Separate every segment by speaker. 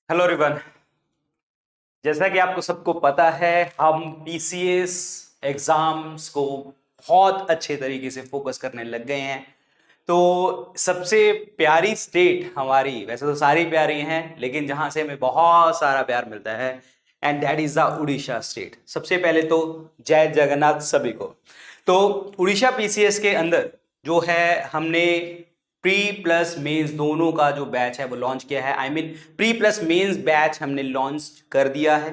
Speaker 1: Hello रिवन। जैसा कि आपको सबको पता है, हम पीसीएस एग्जाम्स को बहुत अच्छे तरीके से फोकस करने लग गए हैं। तो सबसे प्यारी स्टेट हमारी, वैसे तो सारी प्यारी हैं, लेकिन जहां से हमें बहुत सारा प्यार मिलता है, and that is the Orissa state. सबसे पहले तो जय जगन्नाथ सभी को। तो उड़ीसा पीसीएस के अंदर जो है, हमने प्री प्लस मेंस दोनों का जो बैच है वो लॉन्च किया है। I mean pre plus mains batch हमने लॉन्च कर दिया है।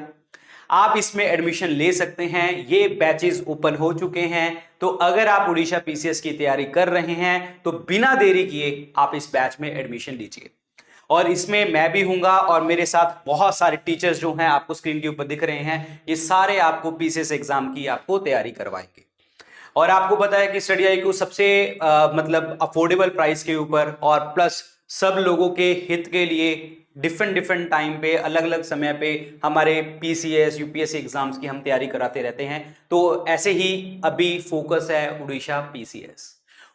Speaker 1: आप इसमें एडमिशन ले सकते हैं। ये बैचेस ओपन हो चुके हैं। तो अगर आप उड़ीसा पीसीएस की तैयारी कर रहे हैं तो बिना देरी किए आप इस बैच में एडमिशन लीजिए। और इसमें मैं भी हूंगा और मेरे साथ बहुत सारे टीचर्स जो हैं, आपको स्क्रीन के ऊपर दिख रहे हैं, ये सारे आपको पीसीएस एग्जाम की आपको तैयारी करवाएंगे। और आपको पता है कि स्टडी आई क्यू सबसे मतलब अफोर्डेबल प्राइस के ऊपर और प्लस सब लोगों के हित के लिए डिफरेंट डिफरेंट टाइम पे, अलग अलग समय पे हमारे पीसीएस यूपीएससी एग्जाम्स की हम तैयारी कराते रहते हैं। तो ऐसे ही अभी फोकस है उड़ीसा पीसीएस।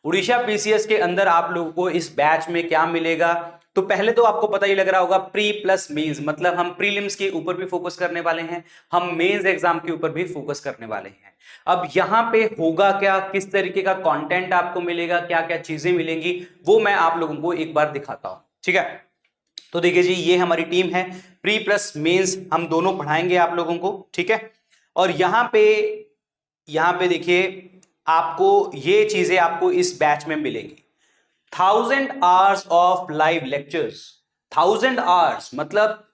Speaker 1: उड़ीसा पीसीएस के अंदर आप लोगों को इस बैच में क्या मिलेगा? तो पहले तो आपको पता ही लग रहा होगा, प्री प्लस मेंस, मतलब हम प्रीलिम्स के ऊपर भी फोकस करने वाले हैं, हम मेंस एग्जाम के ऊपर भी फोकस करने वाले हैं। अब यहां पे होगा क्या, किस तरीके का कंटेंट आपको मिलेगा, क्या क्या चीजें मिलेंगी, वो मैं आप लोगों को एक बार दिखाता हूं। ठीक है, तो देखिए जी, ये हमारी टीम है। प्री प्लस मेंस हम दोनों पढ़ाएंगे आप लोगों को। ठीक है, और यहां पे देखिए, आपको ये चीजें आपको इस बैच में मिलेंगी। 1000 hours of live lectures. 1000 hours मतलब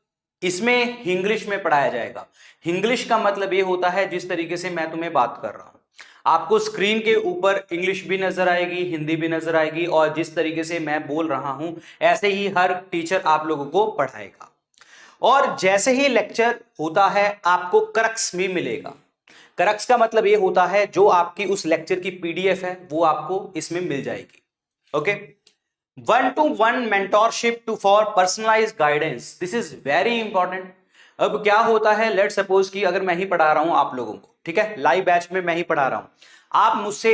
Speaker 1: इसमें इंग्लिश में पढ़ाया जाएगा। इंग्लिश का मतलब ये होता है जिस तरीके से मैं तुम्हें बात कर रहा हूं, आपको स्क्रीन के ऊपर इंग्लिश भी नजर आएगी, हिंदी भी नजर आएगी, और जिस तरीके से मैं बोल रहा हूं ऐसे ही हर टीचर आप लोगों को पढ़ाएगा। और जैसे ही लेक्चर होता है आपको क्रक्स भी मिलेगा। क्रक्स का मतलब ये होता है जो आपकी उस लेक्चर की पीडीएफ है वो आपको इसमें मिल जाएगी। Okay, 1-to-1 mentorship to for personalise guidance, this is very important. अब क्या होता है, लेट सपोज कि अगर मैं ही पढ़ा रहा हूं आप लोगों को, ठीक है, लाइव बैच में मैं ही पढ़ा रहा हूं, आप मुझसे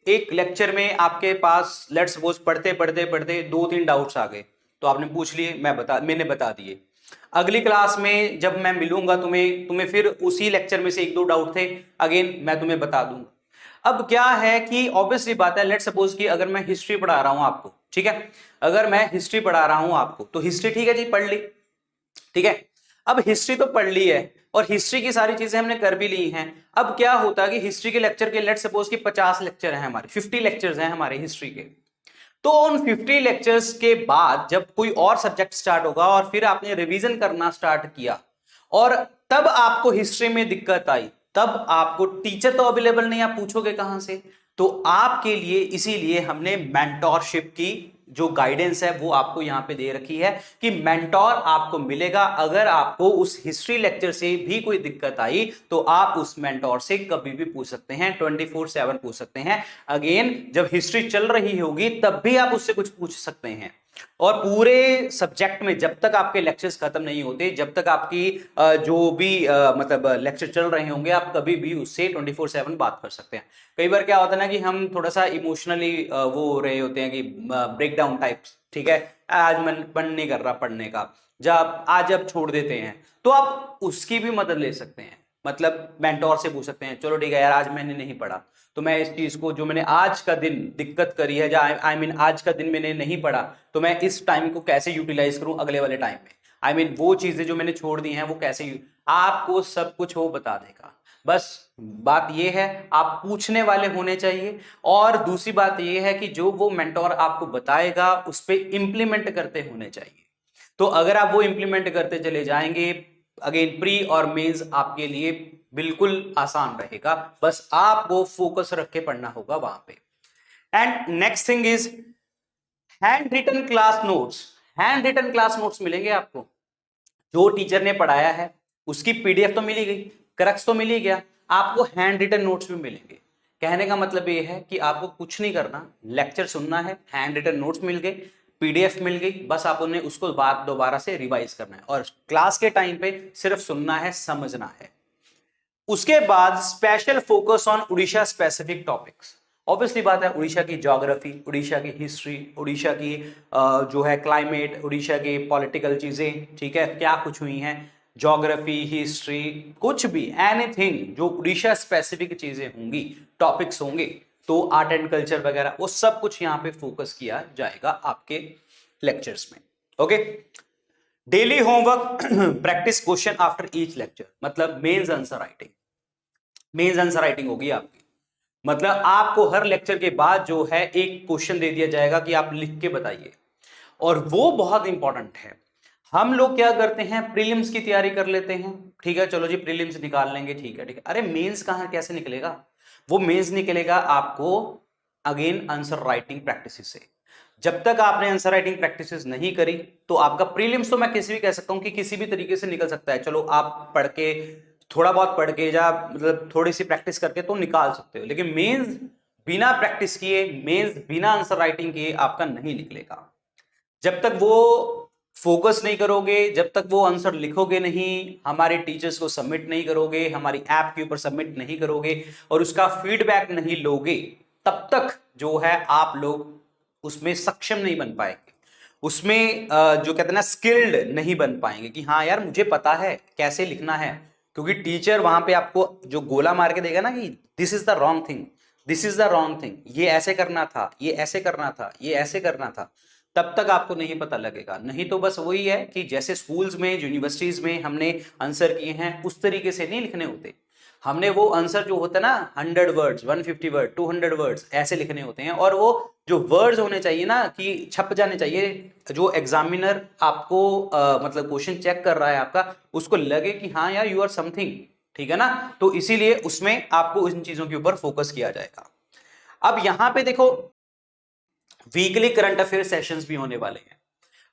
Speaker 1: एक लेक्चर में आपके पास लेट सपोज पढ़ते पढ़ते पढ़ते 2-3 डाउट्स आ गए, तो आपने पूछ लिए, मैंने बता दिए। अगली क्लास में जब मैं मिलूंगा तुम्हें तुम्हें फिर उसी लेक्चर में से 1-2 डाउट थे, अगेन मैं तुम्हें बता दूंगा। अब क्या है कि ऑब्वियसली बात है, लेट सपोज कि अगर मैं हिस्ट्री पढ़ा रहा हूं आपको, ठीक है, अगर मैं हिस्ट्री पढ़ा रहा हूं आपको, तो हिस्ट्री ठीक है जी, पढ़ ली, ठीक है। अब हिस्ट्री तो पढ़ ली है और हिस्ट्री की सारी चीजें हमने कर भी ली हैं। अब क्या होता है कि हिस्ट्री के लेक्चर के लेट सपोज कि 50 लेक्चर हैं हमारे, 50 लेक्चर्स हैं हमारे हिस्ट्री के। तो उन 50 लेक्चर्स के बाद जब कोई और सब्जेक्ट स्टार्ट होगा और फिर आपने रिवीजन करना स्टार्ट किया, और तब आपको हिस्ट्री में दिक्कत आई, तब आपको टीचर तो अवेलेबल नहीं, आप पूछोगे कहां से? तो आपके लिए इसीलिए हमने मेंटोरशिप की जो गाइडेंस है वो आपको यहां पे दे रखी है कि मेंटोर आपको मिलेगा। अगर आपको उस हिस्ट्री लेक्चर से भी कोई दिक्कत आई तो आप उस मेंटोर से कभी भी पूछ सकते हैं, 24/7 पूछ सकते हैं। अगेन जब हिस्ट्री चल रही होगी तब भी आप उससे कुछ पूछ सकते हैं। और पूरे सब्जेक्ट में जब तक आपके लेक्चर्स खत्म नहीं होते, जब तक आपकी जो भी मतलब लेक्चर चल रहे होंगे, आप कभी भी उससे 24/7 बात कर सकते हैं। कई बार क्या होता है ना कि हम थोड़ा सा इमोशनली वो हो रहे होते हैं कि ब्रेक डाउन टाइप्स, ठीक है, आज मन नहीं कर रहा पढ़ने का, जब आज अब छोड़ देते हैं, तो आप उसकी भी मदद ले सकते हैं। मतलब मेंटोर से पूछ सकते हैं, चलो ठीक है यार, आज मैंने नहीं पढ़ा, तो मैं इस चीज को जो मैंने आज का दिन दिक्कत करी है, आई मीन आज का दिन मैंने नहीं पढ़ा, तो मैं इस टाइम को कैसे यूटिलाइज करूं अगले वाले टाइम में। आई मीन वो चीजें जो मैंने छोड़ दी हैं वो कैसे, आपको सब कुछ वो बता देगा। बस बात ये है, आप पूछने वाले होने चाहिए। और दूसरी बात ये है कि जो वो मेंटोर आपको बताएगा उस पर इंप्लीमेंट करते होने चाहिए। तो अगर आप वो इंप्लीमेंट करते चले जाएंगे, अगेन प्री और मेंस आपके लिए बिल्कुल आसान रहेगा। बस आपको फोकस रख के पढ़ना होगा वहां पे। And next thing is handwritten class notes. Handwritten class notes मिलेंगे आपको, जो टीचर ने पढ़ाया है उसकी पीडीएफ तो मिली गई, क्रक्स तो मिल ही गया, आपको हैंड रिटन नोट्स भी मिलेंगे। कहने का मतलब ये है कि आपको कुछ नहीं करना, लेक्चर सुनना है, हैंड रिटन नोट्स मिल गए, पीडीएफ मिल गई, बस आप उन्हें उसको बात दोबारा से रिवाइज करना है और क्लास के टाइम पे सिर्फ सुनना है, समझना है। उसके बाद special focus on Orissa specific topics. Obviously बात है, उड़ीसा की ज्योग्राफी, उड़ीसा की हिस्ट्री, उड़ीसा की जो है क्लाइमेट, उड़ीसा की पॉलिटिकल चीजें, ठीक है, क्या कुछ हुई हैं, ज्योग्राफी, हिस्ट्री, कुछ भी एनीथिंग जो उड़ीसा स्पेसिफिक चीजें होंगी, टॉपिक्स होंगे, तो आर्ट एंड कल्चर वगैरह वो सब कुछ यहाँ पे फोकस किया जाएगा आपके लेक्चर्स में। Okay, daily homework practice question after each lecture, मतलब mains answer writing, mains answer writing होगी आपकी, मतलब आपको हर लेक्चर के बाद जो है एक क्वेश्चन दे दिया जाएगा कि आप लिख के बताइए, और वो बहुत इंपॉर्टेंट है। हम लोग क्या करते हैं, प्रीलिम्स की तैयारी कर लेते हैं, ठीक है, चलो जी प्रीलिम्स निकाल लेंगे, ठीक है ठीक है, अरे मेंस कहां कैसे निकलेगा, वो मेंस निकलेगा आपको अगेन आंसर राइटिंग प्रैक्टिस से। जब तक आपने आंसर राइटिंग प्रैक्टिसेस नहीं करी तो आपका प्रीलिम्स तो मैं किसी भी कह सकता हूं कि किसी भी तरीके से निकल सकता है, चलो आप पढ़ के, थोड़ा बहुत पढ़ के या मतलब थोड़ी सी प्रैक्टिस करके तो निकाल सकते हो, लेकिन मेंस बिना प्रैक्टिस किए, मेंस बिना आंसर राइटिंग किए आपका नहीं निकलेगा। जब तक वो फोकस नहीं करोगे, जब तक वो आंसर लिखोगे नहीं, हमारे टीचर्स को सबमिट नहीं करोगे, हमारी ऐप के ऊपर सबमिट नहीं करोगे और उसका फीडबैक नहीं लोगे, तब तक जो है आप लोग उसमें सक्षम नहीं बन पाएंगे, उसमें जो कहते हैं ना स्किल्ड नहीं बन पाएंगे कि हाँ यार मुझे पता है कैसे लिखना है, क्योंकि टीचर वहां पे आपको जो गोला मार के देगा ना कि this is the wrong thing, this is the wrong thing, ये ऐसे करना था, ये ऐसे करना था, ये ऐसे करना था, तब तक आपको नहीं पता लगेगा। नहीं तो बस वही है कि जैसे स्कूल्स में, यूनिवर्सिटीज में हमने आंसर किए हैं उस तरीके से नहीं लिखने होते, हमने वो आंसर जो होता है ना 100 वर्ड्स, 150 वर्ड, 200 वर्ड्स ऐसे लिखने होते हैं, और वो जो वर्ड्स होने चाहिए ना कि छप जाने चाहिए, जो एग्जामिनर आपको मतलब क्वेश्चन चेक कर रहा है आपका, उसको लगे कि हाँ यार यू आर समथिंग, ठीक है ना, तो इसीलिए उसमें आपको इन चीजों के ऊपर फोकस किया जाएगा। अब यहां पे देखो वीकली करंट अफेयर सेशंस भी होने वाले हैं।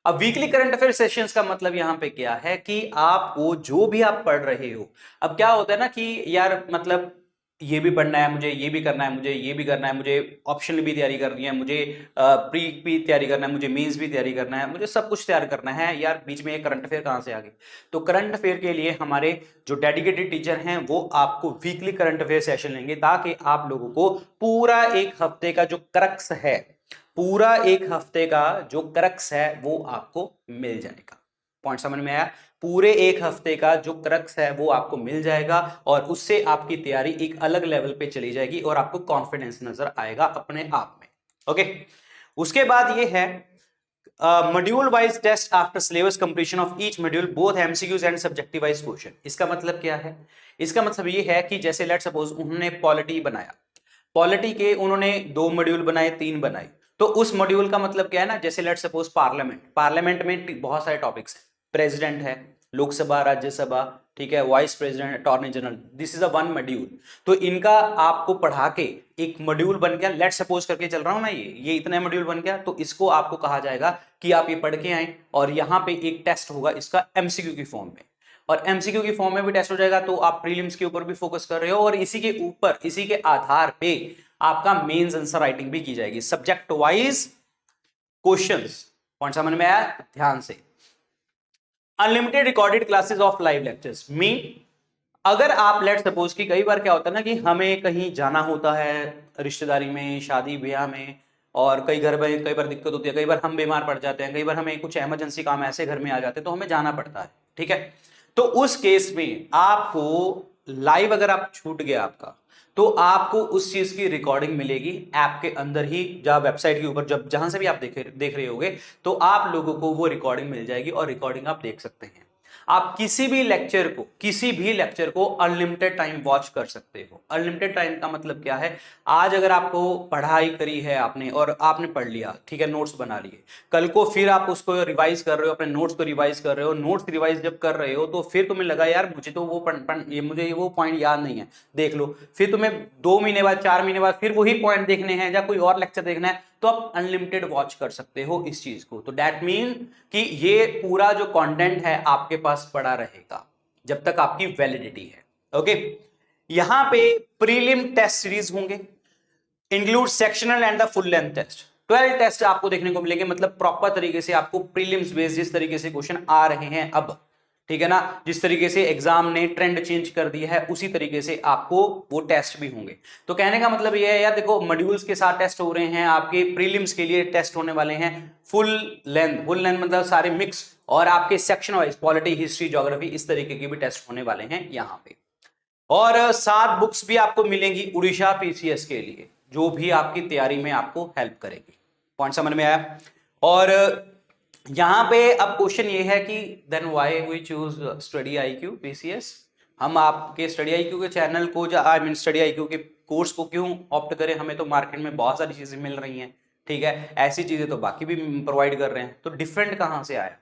Speaker 1: अब वीकली करंट अफेयर सेशंस का मतलब यहां पे क्या है कि आपको जो भी आप पढ़ रहे हो, अब क्या होता है ना कि यार मतलब ये भी पढ़ना है मुझे, ये भी करना है मुझे, ये भी करना है मुझे, ऑप्शनल भी तैयारी करनी है मुझे, प्री भी तैयारी करना है मुझे, मेंस भी तैयारी करना है मुझे, सब कुछ तैयार करना है यार, बीच में ये करंट अफेयर कहां से आ गए। तो करंट अफेयर के लिए हमारे जो डेडिकेटेड टीचर हैं वो आपको वीकली करंट अफेयर सेशन लेंगे, ताकि आप लोगों को पूरा एक हफ्ते का जो क्रक्स है, पूरा एक हफ्ते का जो क्रक्स है वो आपको मिल जाएगा। पॉइंट समझ में आया, पूरे एक हफ्ते का जो क्रक्स है वो आपको मिल जाएगा, और उससे आपकी तैयारी एक अलग लेवल पे चली जाएगी और आपको कॉन्फिडेंस नजर आएगा अपने आप में। ओके, उसके बाद ये है module wise test after syllabus completion of each module both MCQs and subjective wise question. इसका मतलब क्या है, इसका मतलब ये है कि जैसे लेट सपोज उन्होंने पॉलिटी बनाया, पॉलिटी के उन्होंने 2 मॉड्यूल बनाए, 3 बनाए, तो उस मॉड्यूल का मतलब क्या है ना, जैसे लेट सपोज पार्लियामेंट, पार्लियामेंट में बहुत सारे टॉपिक्स हैं, प्रेसिडेंट है, लोकसभा, राज्यसभा, ठीक है, vice president, attorney general, this is a one module. तो इनका आपको पढ़ा के एक मॉड्यूल बन गया, लेट सपोज करके चल रहा हूं मैं, ये इतना मॉड्यूल बन गया, तो इसको आपको कहा जाएगा कि आप ये पढ़ के आए, और यहां पे एक टेस्ट होगा इसका एमसीक्यू की फॉर्म में, और एमसीक्यू की फॉर्म में भी टेस्ट हो जाएगा, तो आप प्रीलिम्स के ऊपर भी फोकस कर रहे हो, और इसी के ऊपर, इसी के आधार पे आपका मेंस आंसर राइटिंग भी की जाएगी, सब्जेक्ट वाइज क्वेश्चंस। पॉइंट समझ में आया, ध्यान से। Unlimited recorded classes of live lectures mean, अगर आप लेट सपोज कि कई बार क्या होता है ना कि हमें कहीं जाना होता है, रिश्तेदारी में, शादी ब्याह में, और कई घर में कई बार दिक्कत होती है, कई बार हम बीमार पड़ जाते हैं, कई बार हमें कुछ इमरजेंसी काम ऐसे घर में आ जाते हैं तो हमें जाना पड़ता है, ठीक है, तो उस केस में आपको लाइव अगर आप छूट गया आपका, तो आपको उस चीज की रिकॉर्डिंग मिलेगी ऐप के अंदर ही, जहां वेबसाइट के ऊपर, जब जहां से भी आप देख रहे होगे, तो आप लोगों को वो रिकॉर्डिंग मिल जाएगी, और रिकॉर्डिंग आप देख सकते हैं। आप किसी भी लेक्चर को अनलिमिटेड टाइम वॉच कर सकते हो। अनलिमिटेड टाइम का मतलब क्या है, आज अगर आपको पढ़ाई करी है आपने और आपने पढ़ लिया, ठीक है, नोट्स बना लिए, कल को फिर आप उसको रिवाइज कर रहे हो, अपने नोट्स को रिवाइज कर रहे हो, नोट्स रिवाइज जब कर रहे हो तो फिर तुम्हें लगा यार मुझे तो मुझे वो पॉइंट याद नहीं है, देख लो, फिर तुम्हें 2 महीने बाद, 4 महीने बाद फिर वही पॉइंट देखने हैं या कोई और लेक्चर देखना है, तो आप अनलिमिटेड वॉच कर सकते हो इस चीज को। तो दैट मीन कि ये पूरा जो कंटेंट है आपके पास पड़ा रहेगा जब तक आपकी वैलिडिटी है। ओके, यहां पे प्रीलिम टेस्ट सीरीज होंगे, include sectional and the full length test. 12 test आपको देखने को मिलेंगे, मतलब प्रॉपर तरीके से आपको प्रीलिम्स बेस्ड जिस तरीके से क्वेश्चन आ रहे हैं अब, ठीक है ना। जिस तरीके से एग्जाम ने ट्रेंड चेंज कर दिया है उसी तरीके से आपको वो टेस्ट भी होंगे। तो कहने का मतलब ये है यार, देखो मॉड्यूल्स के साथ टेस्ट हो रहे हैं, आपके प्रीलिम्स के लिए टेस्ट होने वाले हैं फुल लेंथ मतलब सारे मिक्स, और आपके section wise polity, history, geography, इस तरीके के भी टेस्ट होने वाले हैं यहाँ पे। और 7 बुक्स भी आपको मिलेंगी उड़ीसा पीसीएस के लिए, जो भी आपकी तैयारी में आपको हेल्प करेगी। पॉइंट समझ में आया। और यहां पे अब क्वेश्चन ये है कि then why we choose study IQ PCS. हम आपके स्टडी आईक्यू के चैनल को, आई मीन स्टडी आईक्यू के कोर्स को क्यों ऑप्ट करें? हमें तो मार्केट में बहुत सारी चीजें मिल रही हैं, ठीक है, ऐसी चीजें तो बाकी भी प्रोवाइड कर रहे हैं, तो डिफरेंट कहां से आया?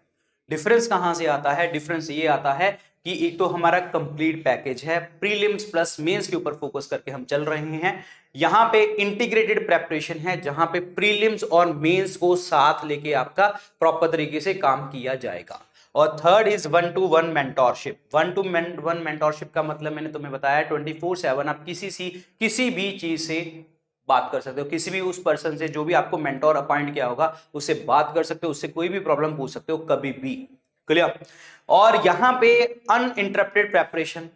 Speaker 1: डिफरेंस कहां से आता है? डिफरेंस ये आता है कि एक तो हमारा कंप्लीट पैकेज है, प्रीलिम्स प्लस मेंस के ऊपर फोकस करके हम चल रहे हैं। यहां पे इंटीग्रेटेड प्रेपरेशन है, जहां पे प्रीलिम्स और मेंस को साथ लेके आपका प्रॉपर तरीके से काम किया जाएगा। और third is 1-to-1 mentorship. 1-to-1 mentorship का मतलब मैंने तुम्हें बताया 24/7 आप किसी भी चीज से बात कर सकते हो, किसी भी उस पर्सन से जो भी आपको मेंटोर अपॉइंट किया होगा उससे बात कर सकते हो, उससे कोई भी प्रॉब्लम पूछ सकते हो कभी भी। क्लियर। और यहां पे अनइंटरप्टेड प्रेपरेशन,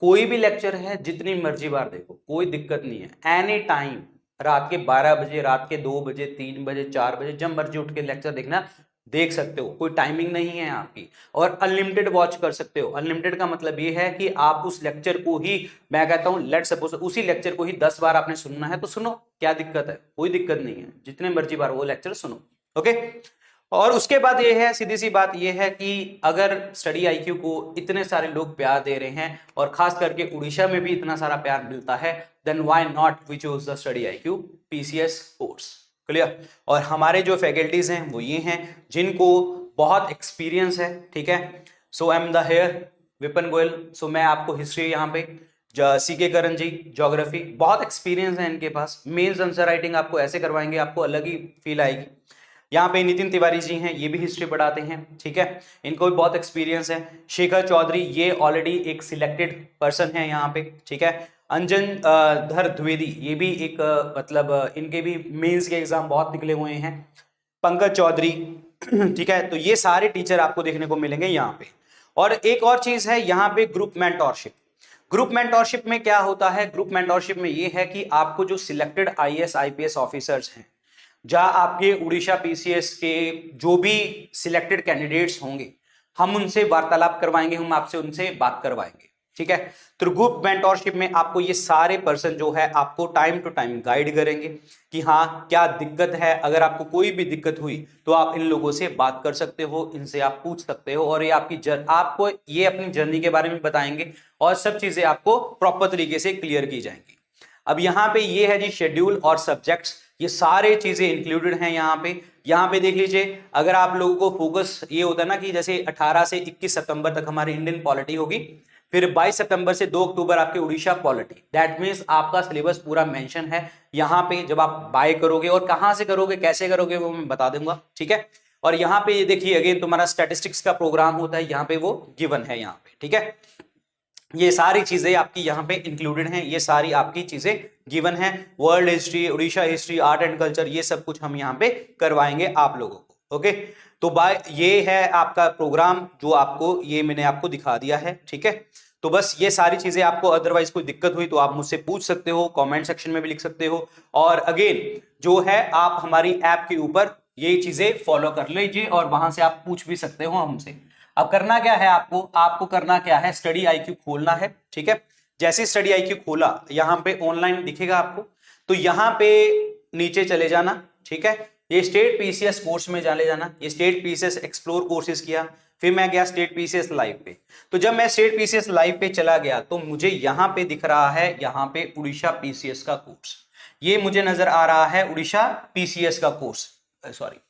Speaker 1: कोई भी लेक्चर है जितनी मर्जी बार देखो, कोई दिक्कत नहीं है, एनी टाइम, रात के 12 बजे, रात के 2 बजे, 3 बजे, 4 बजे, जब मर्जी उठ के लेक्चर देखना, देख सकते हो, कोई टाइमिंग नहीं है आपकी। और अनलिमिटेड वॉच कर सकते हो। अनलिमिटेड का मतलब ये है कि आप उस लेक्चर को ही, मैं कहता हूं लेट सपोज उसी लेक्चर को ही 10 बार आपने सुनना है तो सुनो, क्या दिक्कत है? कोई दिक्कत नहीं है, जितने मर्जी बार वो लेक्चर सुनो। ओके। और उसके बाद ये है, सीधी सी बात ये है कि अगर स्टडी आईक्यू को इतने सारे लोग प्यार दे रहे हैं और खास करके उड़ीसा में भी इतना सारा प्यार मिलता है, then why not we choose the study IQ PCS course. Clear. और हमारे जो फैकल्टीज हैं वो ये हैं जिनको बहुत एक्सपीरियंस है, ठीक है। So I am the here Vipin Goyal. So मैं आपको हिस्ट्री यहाँ पे, सीके करण जी ज्योग्राफी, बहुत एक्सपीरियंस है इनके पास। मेंस आंसर राइटिंग आपको ऐसे करवाएंगे, आपको अलग ही फील आएगी। यहाँ पे नितिन तिवारी जी हैं, ये भी हिस्ट्री पढ़ाते हैं, ठीक है, इनको भी बहुत एक्सपीरियंस है। शेखर चौधरी, ये ऑलरेडी एक सिलेक्टेड पर्सन है यहाँ पे, ठीक है। अंजन धर द्विवेदी, ये भी एक मतलब इनके भी मेंस के एग्जाम बहुत निकले हुए हैं। पंकज चौधरी, ठीक है। तो ये सारे टीचर आपको देखने को मिलेंगे यहाँ पे। और एक और चीज है यहाँ पे, ग्रुप मेंटोरशिप। ग्रुप मेंटोरशिप में क्या होता है? ग्रुप मेंटोरशिप में ये है कि आपको जो सिलेक्टेड आईएएस आईपीएस ऑफिसर्स हैं, जहां आपके उड़ीसा पीसीएस के जो भी सिलेक्टेड कैंडिडेट्स होंगे, हम उनसे वार्तालाप करवाएंगे, हम आपसे उनसे बात करवाएंगे, ठीक है। तो ग्रुप मेंटोरशिप में आपको ये सारे पर्सन जो है आपको टाइम टू टाइम गाइड करेंगे कि हाँ क्या दिक्कत है। अगर आपको कोई भी दिक्कत हुई तो आप इन लोगों से बात कर सकते हो, इनसे आप पूछ सकते हो, और ये आपको ये अपनी जर्नी के बारे में बताएंगे और सब चीजें आपको प्रॉपर तरीके से क्लियर की जाएंगी। अब यहाँ पे ये है जी शेड्यूल और सब्जेक्ट्स, ये सारे चीजें इंक्लूडेड हैं यहाँ पे। यहाँ पे देख लीजिए, अगर आप लोगों को फोकस ये होता है ना कि जैसे 18 से 21 सितंबर तक हमारी इंडियन पॉलिटी होगी, फिर 22 सितंबर से 2 अक्टूबर आपके उड़ीसा पॉलिटी, दैट मीन्स आपका सिलेबस पूरा मेंशन है यहाँ पे। जब आप बाय करोगे और कहाँ से करोगे, कैसे करोगे, वो मैं बता दूंगा, ठीक है। और यहाँ पे ये देखिए अगेन तुम्हारा स्टैटिस्टिक्स का प्रोग्राम होता है, यहाँ पे वो गिवन है यहाँ पे, ठीक है। ये सारी चीजें आपकी यहाँ पे इंक्लूडेड हैं, ये सारी आपकी चीजें गिवन हैं। World history, Orissa history, art and culture, ये सब कुछ हम यहाँ पे करवाएंगे आप लोगों को। ओके। तो बाय ये है आपका प्रोग्राम जो आपको ये मैंने आपको दिखा दिया है, ठीक है। तो बस ये सारी चीजें आपको, अदरवाइज कोई दिक्कत हुई तो आप मुझसे पूछ सकते हो, कमेंट सेक्शन में भी लिख सकते हो। और अगेन जो है आप हमारी ऐप के ऊपर ये चीजें फॉलो कर लीजिए और वहां से आप पूछ भी सकते हो हमसे। अब करना क्या है आपको करना क्या है, स्टडी आईक्यू खोलना है, ठीक है। जैसे स्टडी आईक्यू खोला, यहाँ पे ऑनलाइन दिखेगा आपको, तो यहाँ पे नीचे चले जाना, ठीक है। ये स्टेट पीसीएस कोर्स में चले जाना, ये स्टेट पीसीएस एक्सप्लोर कोर्सेज किया, फिर मैं गया स्टेट पीसीएस लाइव पे। तो जब मैं स्टेट पीसीएस लाइव पे चला गया तो मुझे यहाँ पे दिख रहा है, यहाँ पे उड़ीसा पीसीएस का कोर्स, ये मुझे नजर आ रहा है उड़ीसा पीसीएस का कोर्स, सॉरी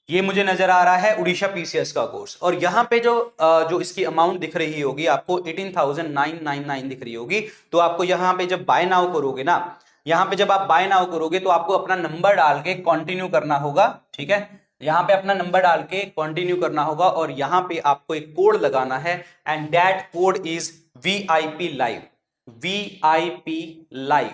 Speaker 1: ये मुझे नजर आ रहा है उड़ीसा पीसीएस का कोर्स। और यहाँ पे जो इसकी अमाउंट दिख रही होगी आपको 18,999 दिख रही होगी। तो आपको यहाँ पे जब बाय नाउ करोगे ना, यहाँ पे जब आप बाय नाउ करोगे तो आपको अपना नंबर डाल के कंटिन्यू करना होगा, ठीक है। यहाँ पे अपना नंबर डाल के कंटिन्यू करना होगा और यहाँ पे आपको एक कोड लगाना है, and that code is VIP live, VIP live,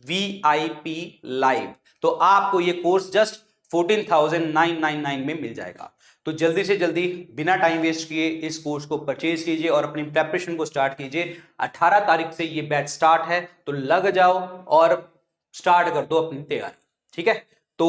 Speaker 1: VIP live. तो आपको ये कोर्स जस्ट 14,999 में मिल जाएगा। तो जल्दी से जल्दी बिना टाइम वेस्ट किए इस कोर्स को परचेज कीजिए और अपनी प्रेपरेशन को स्टार्ट कीजिए। 18 तारीख से ये बैच स्टार्ट है, तो लग जाओ और स्टार्ट कर दो अपनी तैयारी, ठीक है। तो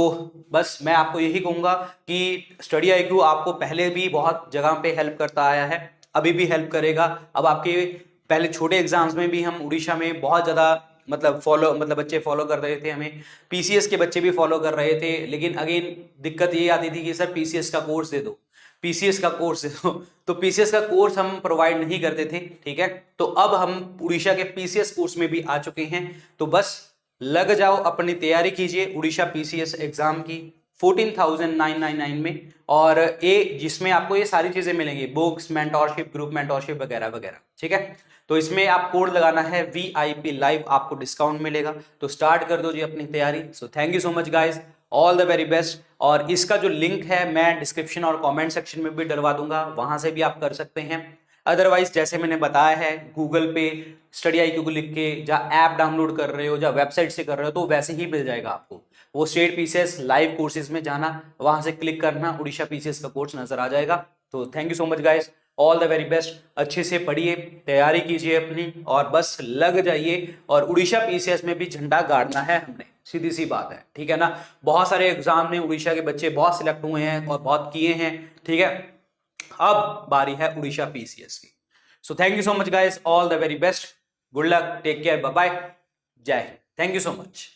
Speaker 1: बस मैं आपको यही कहूंगा कि स्टडी IQ आपको पहले भी बहुत जगह पे हेल्प करता आया है, अभी भी हेल्प करेगा। अब आपके पहले छोटे एग्जाम्स में भी हम उड़ीसा में बहुत ज़्यादा मतलब बच्चे फॉलो कर रहे थे हमें, PCS के बच्चे भी फॉलो कर रहे थे, लेकिन अगेन दिक्कत ये आती थी कि सर PCS का कोर्स दे दो, PCS का कोर्स दे दो। तो PCS का कोर्स हम प्रोवाइड नहीं करते थे, ठीक है। तो अब हम उड़ीसा के PCS कोर्स में भी आ चुके हैं, तो बस लग जाओ, अपनी तैयारी कीजिए उड़ीसा PCS एग्जाम की 14,999 में, और ये जिसमें आपको ये सारी चीजें मिलेंगी, बुक्स, मेंटोरशिप, ग्रुप मेंटोरशिप वगैरह वगैरह, ठीक है। तो इसमें आप कोड लगाना है VIP लाइव, आपको डिस्काउंट मिलेगा। तो स्टार्ट कर दो जी अपनी तैयारी। सो thank you so much guys, all the very best. और इसका जो लिंक है मैं डिस्क्रिप्शन और कमेंट सेक्शन में भी डलवा दूंगा, वहां से भी आप कर सकते हैं। अदरवाइज जैसे मैंने बताया है, गूगल पे स्टडी IQ को लिख के या ऐप डाउनलोड कर रहे हो या वेबसाइट से कर रहे हो तो वैसे ही मिल जाएगा आपको। वो स्टेट PCS लाइव कोर्सेज में जाना, वहां से क्लिक करना, उड़ीसा PCS का कोर्स नजर आ जाएगा। तो thank you so much guys, all the very best. अच्छे से पढ़िए, तैयारी कीजिए अपनी, और बस लग जाइए। और उड़ीसा PCS में भी झंडा गाड़ना है हमने, सीधी सी बात है, ठीक है ना। बहुत सारे एग्जाम में उड़ीसा के बच्चे बहुत सिलेक्ट हुए हैं और बहुत किए हैं, ठीक है। अब बारी है उड़ीसा PCS की। So thank you so much guys, all the very best, good luck, take care, bye bye, जय हिंद, थैंक यू सो मच।